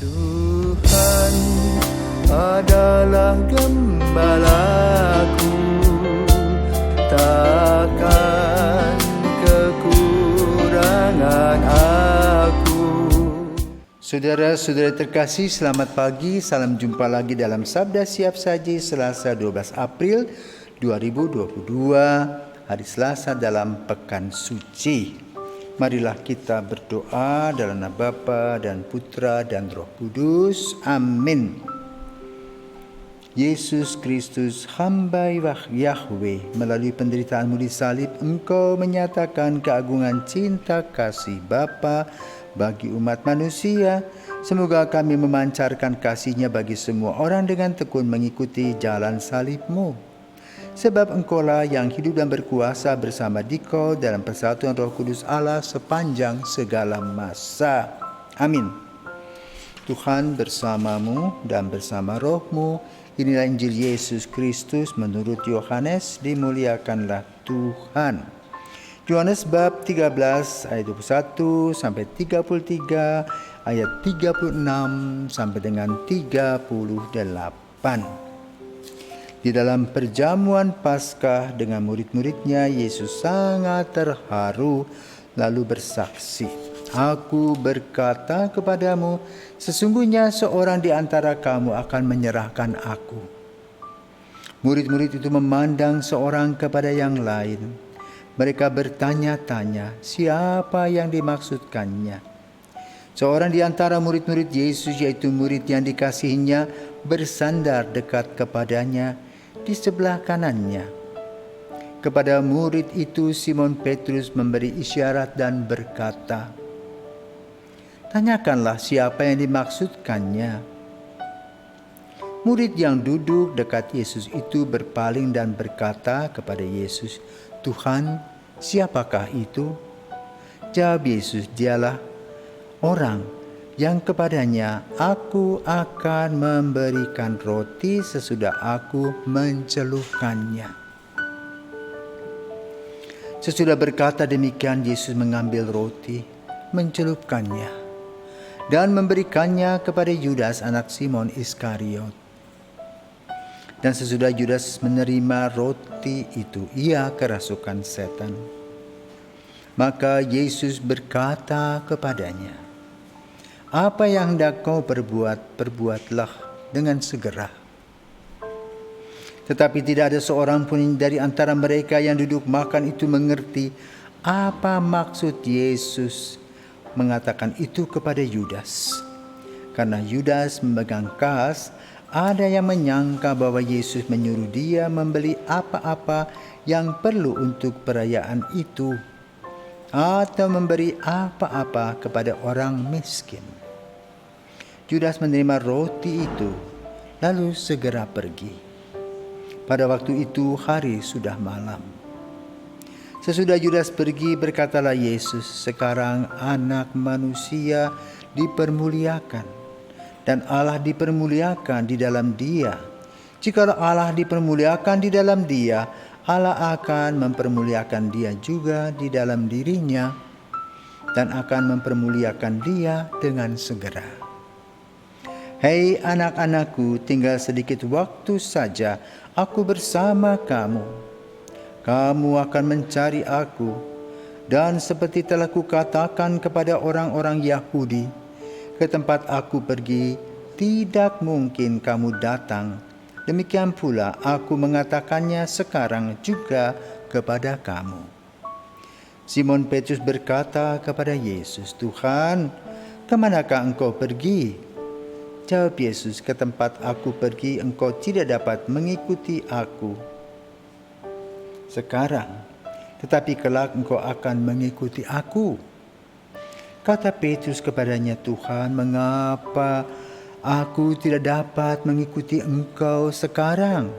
Tuhan adalah gembalaku, takkan kekurangan aku. Saudara-saudara terkasih, selamat pagi. Salam jumpa lagi dalam Sabda Siap Saji Selasa 12 April 2022, hari Selasa dalam Pekan Suci. Marilah kita berdoa dalam nama Bapa dan Putra dan Roh Kudus. Amin. Yesus Kristus, hamba Yahweh, melalui penderitaan-Mu di salib, Engkau menyatakan keagungan cinta kasih Bapa bagi umat manusia. Semoga kami memancarkan kasih-Nya bagi semua orang dengan tekun mengikuti jalan salib-Mu. Sebab Engkaulah yang hidup dan berkuasa bersama Dikau dalam persatuan Roh Kudus Allah sepanjang segala masa. Amin. Tuhan bersamamu dan bersama rohmu. Inilah Injil Yesus Kristus menurut Yohanes. Dimuliakanlah Tuhan. Yohanes bab 13 ayat 21 sampai 33, ayat 36 sampai dengan 38. Di dalam perjamuan Paskah dengan murid-muridnya, Yesus sangat terharu lalu bersaksi, "Aku berkata kepadamu, sesungguhnya seorang di antara kamu akan menyerahkan aku." Murid-murid itu memandang seorang kepada yang lain. Mereka bertanya-tanya, siapa yang dimaksudkannya? Seorang di antara murid-murid Yesus, yaitu murid yang dikasihinya, bersandar dekat kepadanya di sebelah kanannya. Kepada murid itu Simon Petrus memberi isyarat dan berkata, "Tanyakanlah siapa yang dimaksudkannya." Murid yang duduk dekat Yesus itu berpaling dan berkata kepada Yesus, "Tuhan, siapakah itu?" Jawab Yesus, "Dialah orang yang kepadanya aku akan memberikan roti sesudah aku mencelupkannya." Sesudah berkata demikian, Yesus mengambil roti, mencelupkannya, dan memberikannya kepada Yudas anak Simon Iskariot. Dan sesudah Yudas menerima roti itu, ia kerasukan setan. Maka Yesus berkata kepadanya, "Apa yang hendak kau perbuat, perbuatlah dengan segera." Tetapi tidak ada seorang pun dari antara mereka yang duduk makan itu mengerti apa maksud Yesus mengatakan itu kepada Yudas. Karena Yudas memegang kas, ada yang menyangka bahwa Yesus menyuruh dia membeli apa-apa yang perlu untuk perayaan itu, atau memberi apa-apa kepada orang miskin. Yudas menerima roti itu, lalu segera pergi. Pada waktu itu hari sudah malam. Sesudah Yudas pergi, berkatalah Yesus, "Sekarang Anak Manusia dipermuliakan, dan Allah dipermuliakan di dalam Dia. Jikalau Allah dipermuliakan di dalam Dia, Allah akan mempermuliakan Dia juga di dalam dirinya, dan akan mempermuliakan Dia dengan segera." Hei anak-anakku, tinggal sedikit waktu saja aku bersama kamu. Kamu akan mencari aku, dan seperti telah kukatakan kepada orang-orang Yahudi, ke tempat aku pergi tidak mungkin kamu datang. Demikian pula aku mengatakannya sekarang juga kepada kamu. Simon Petrus berkata kepada Yesus, "Tuhan, kemanakah engkau pergi?" Jawab Yesus, "Ke tempat aku pergi engkau tidak dapat mengikuti aku sekarang, tetapi kelak engkau akan mengikuti aku." Kata Petrus kepadanya, "Tuhan, mengapa aku tidak dapat mengikuti engkau sekarang?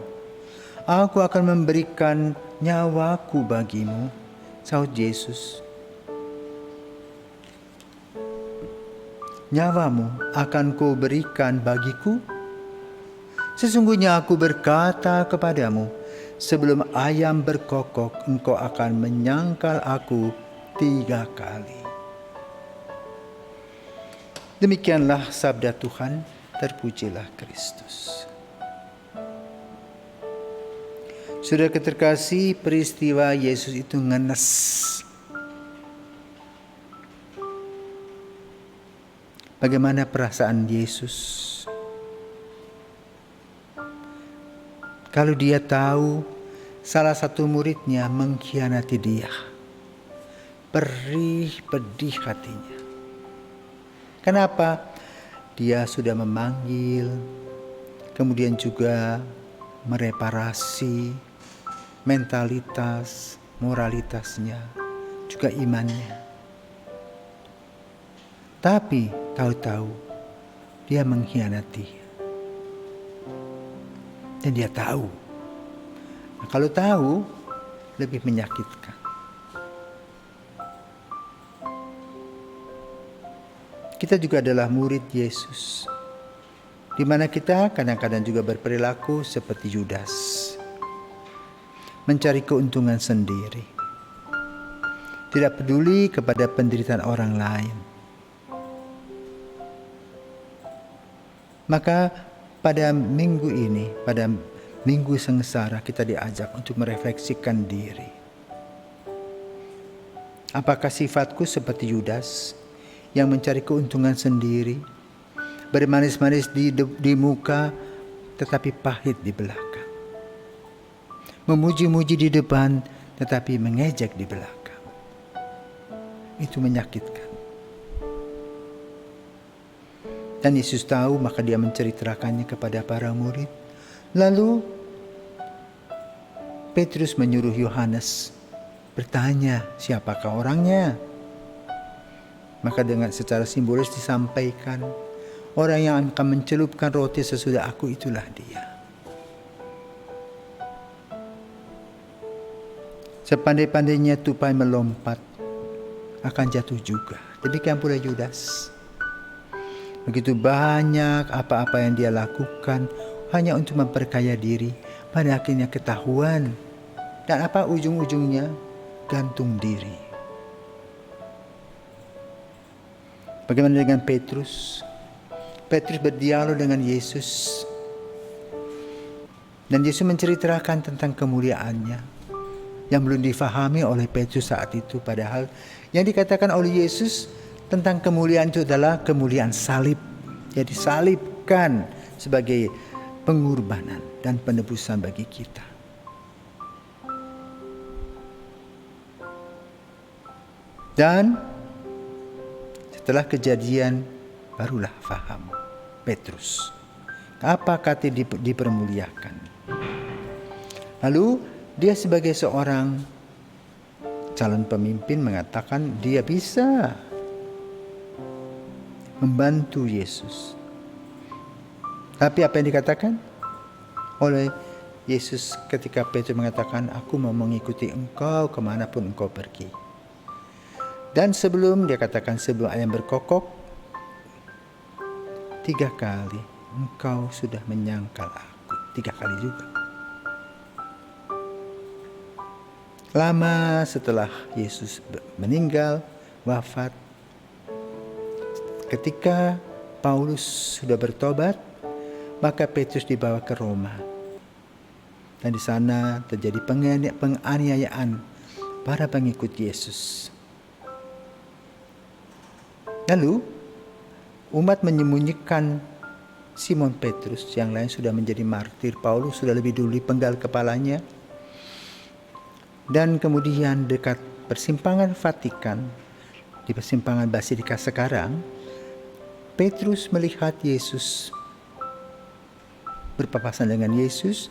Aku akan memberikan nyawaku bagimu." Sahut Yesus, "Nyawamu akan kau berikan bagiku? Sesungguhnya aku berkata kepadamu, sebelum ayam berkokok, engkau akan menyangkal aku 3 kali." Demikianlah sabda Tuhan, terpujilah Kristus. Saudara terkasih, peristiwa Yesus itu ngenes. Bagaimana perasaan Yesus kalau dia tahu salah satu muridnya mengkhianati dia? Perih pedih hatinya. Kenapa? Dia sudah memanggil, kemudian juga mereparasi mentalitas, moralitasnya, juga imannya. Tapi tahu-tahu dia mengkhianati. Dan dia tahu. Nah, kalau tahu, lebih menyakitkan. Kita juga adalah murid Yesus, di mana kita kadang-kadang juga berperilaku seperti Yudas, mencari keuntungan sendiri, tidak peduli kepada penderitaan orang lain. Maka pada minggu ini, pada minggu sengsara, kita diajak untuk merefleksikan diri. Apakah sifatku seperti Yudas yang mencari keuntungan sendiri, bermanis-manis di muka tetapi pahit di belakang, memuji-muji di depan tetapi mengejek di belakang? Itu menyakitkan. Dan Yesus tahu, maka dia menceritakannya kepada para murid. Lalu Petrus menyuruh Yohanes bertanya, siapakah orangnya? Maka dengan secara simbolis disampaikan, orang yang akan mencelupkan roti sesudah aku, itulah dia. Sepandai-pandainya tupai melompat, akan jatuh juga. Demikian pula Yudas. Begitu banyak apa-apa yang dia lakukan hanya untuk memperkaya diri, pada akhirnya ketahuan. Dan apa ujung-ujungnya? Gantung diri. Bagaimana dengan Petrus? Petrus berdialog dengan Yesus. Dan Yesus menceritakan tentang kemuliaannya yang belum difahami oleh Petrus saat itu. Padahal yang dikatakan oleh Yesus tentang kemuliaan itu adalah kemuliaan salib. Jadi salibkan sebagai pengorbanan dan penebusan bagi kita. Dan setelah kejadian barulah faham Petrus apa kata dipermuliakan. Lalu dia sebagai seorang calon pemimpin mengatakan dia bisa membantu Yesus. Tapi apa yang dikatakan oleh Yesus ketika Petrus mengatakan, aku mau mengikuti engkau kemanapun engkau pergi. Dan sebelum dia katakan, sebelum ayam berkokok 3 kali engkau sudah menyangkal aku. 3 kali juga. Lama setelah Yesus meninggal, wafat, ketika Paulus sudah bertobat, maka Petrus dibawa ke Roma. Dan di sana terjadi penganiayaan para pengikut Yesus. Lalu umat menyembunyikan Simon Petrus, yang lain sudah menjadi martir. Paulus sudah lebih dulu dipenggal kepalanya. Dan kemudian dekat persimpangan Vatikan, di persimpangan Basilika sekarang, Petrus melihat Yesus, berpapasan dengan Yesus.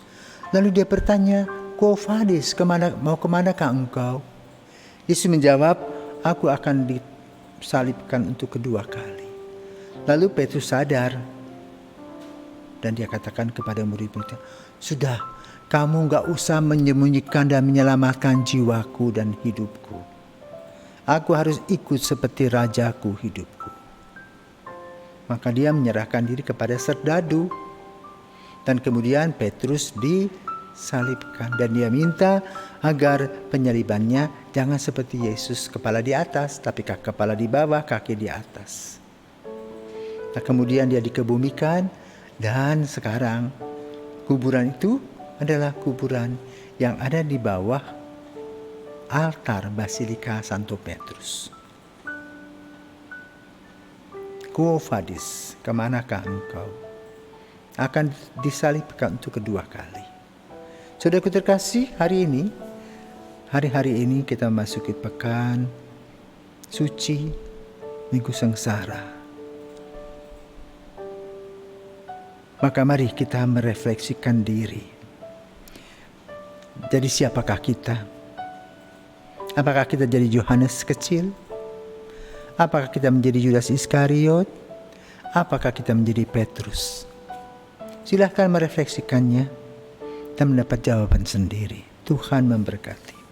Lalu dia bertanya, Quo vadis, mau kemanakah engkau? Yesus menjawab, aku akan disalibkan untuk kedua kali. Lalu Petrus sadar, dan dia katakan kepada murid-muridnya, sudah, kamu gak usah menyembunyikan dan menyelamatkan jiwaku dan hidupku. Aku harus ikut seperti rajaku hidupku. Maka dia menyerahkan diri kepada serdadu. Dan kemudian Petrus disalibkan. Dan dia minta agar penyalibannya jangan seperti Yesus, kepala di atas, tapi kepala di bawah, kaki di atas. Nah, kemudian dia dikebumikan, dan sekarang kuburan itu adalah kuburan yang ada di bawah altar Basilika Santo Petrus. Quo vadis, kemanakah engkau? Akan disalibkan untuk kedua kali. Saudaraku terkasih, hari-hari ini kita memasuki pekan suci Minggu Sengsara. Maka mari kita merefleksikan diri. Jadi siapakah kita? Apakah kita jadi Yohanes kecil? Apakah kita menjadi Yudas Iskariot? Apakah kita menjadi Petrus? Silahkan merefleksikannya dan mendapat jawaban sendiri. Tuhan memberkati.